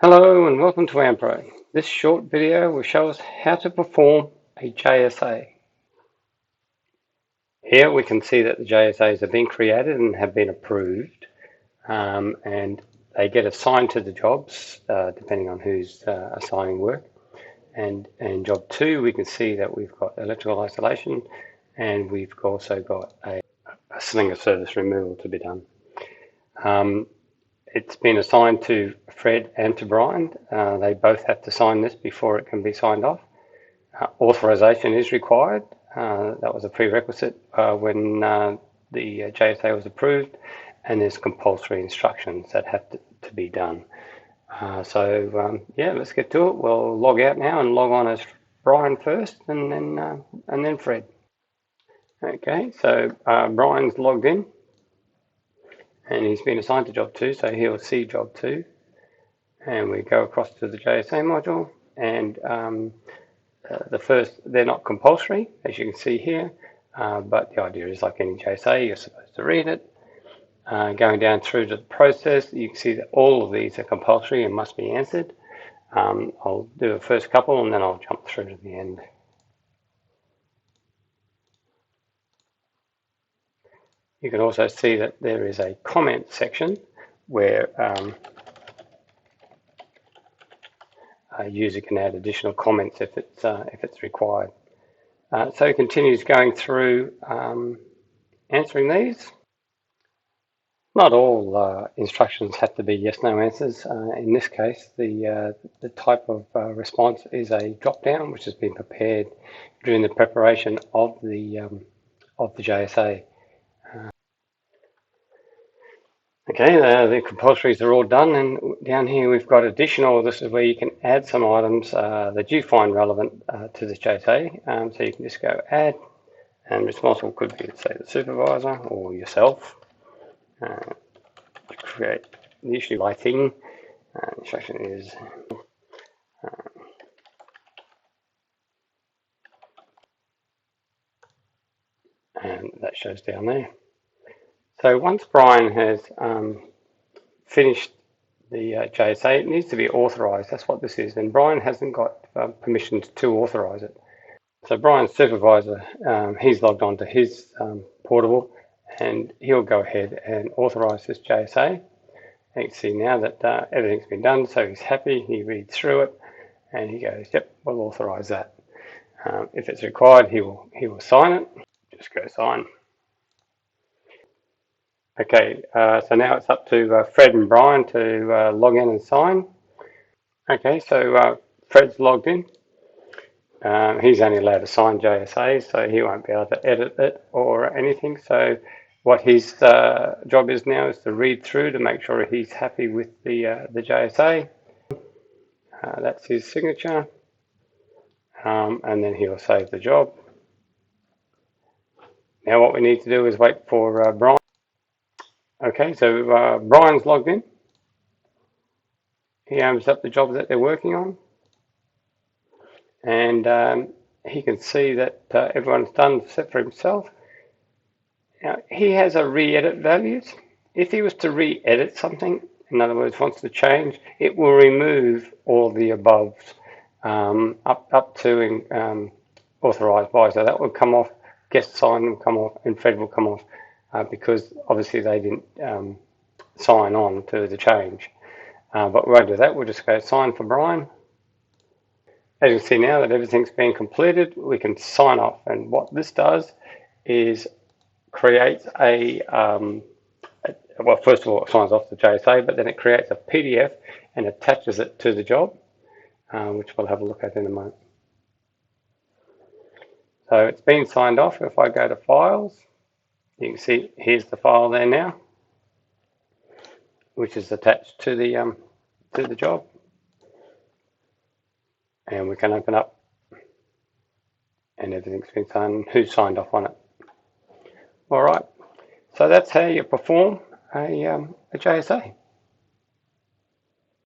Hello and welcome to AMPRO. This short video will show us how to perform a JSA. Here we can see that the JSAs have been created and have been approved, and they get assigned to the jobs depending on who's assigning work. And in job 2 we can see that we've got electrical isolation and we've also got a slinger service removal to be done. It's been assigned to Fred and to Brian. They both have to sign this before it can be signed off. Authorization is required. That was a prerequisite when the JSA was approved, and there's compulsory instructions that have to be done. Yeah, let's get to it. We'll log out now and log on as Brian first, and then Fred. Okay, so Brian's logged in. And he's been assigned to job 2, so he'll see job 2. And we go across to the JSA module, and the first, they're not compulsory, as you can see here, but the idea is like any JSA, you're supposed to read it. Going down through to the process, you can see that all of these are compulsory and must be answered. I'll do the first couple and then I'll jump through to the end. You can also see that there is a comment section where a user can add additional comments if it's required. So it continues going through answering these. Not all instructions have to be yes/no answers. In this case, the type of response is a drop-down, which has been prepared during the preparation of the JSA. Okay, the compulsories are all done, and down here we've got additional. This is where you can add some items that you find relevant to this JSA. So you can just go add, and responsible could be, say, the supervisor or yourself. To create the issue lighting. Instruction is and that shows down there. So once Brian has finished the JSA, it needs to be authorised. That's what this is, and Brian hasn't got permissions to authorise it. So Brian's supervisor, he's logged on to his portable, and he'll go ahead and authorise this JSA. You can see now that everything's been done, so he's happy. He reads through it, and he goes, "Yep, we'll authorise that." If it's required, he will sign it. Just go sign. Okay, so now it's up to Fred and Brian to log in and sign. Okay, so Fred's logged in. He's only allowed to sign JSAs, so he won't be able to edit it or anything. So what his job is now is to read through to make sure he's happy with the JSA. That's his signature, and then he'll save the job. Now what we need to do is wait for Brian. Okay, so Brian's logged in. He opens up the job that they're working on, and he can see that everyone's done except for himself. Now, he has a re-edit values. If he was to re-edit something, in other words, wants to change, it will remove all the above up to authorised by. So that will come off, guest sign will come off, and Fred will come off because obviously they didn't sign on to the change. But we won't do that. We'll just go sign for Brian. As you can see now that everything's been completed, we can sign off. And what this does is creates well, first of all, it signs off the JSA, but then it creates a PDF and attaches it to the job, which we'll have a look at in a moment. So it's been signed off. If I go to files, you can see here's the file there now, which is attached to the job. And we can open up, and everything's been signed, who signed off on it. All right, so that's how you perform a JSA.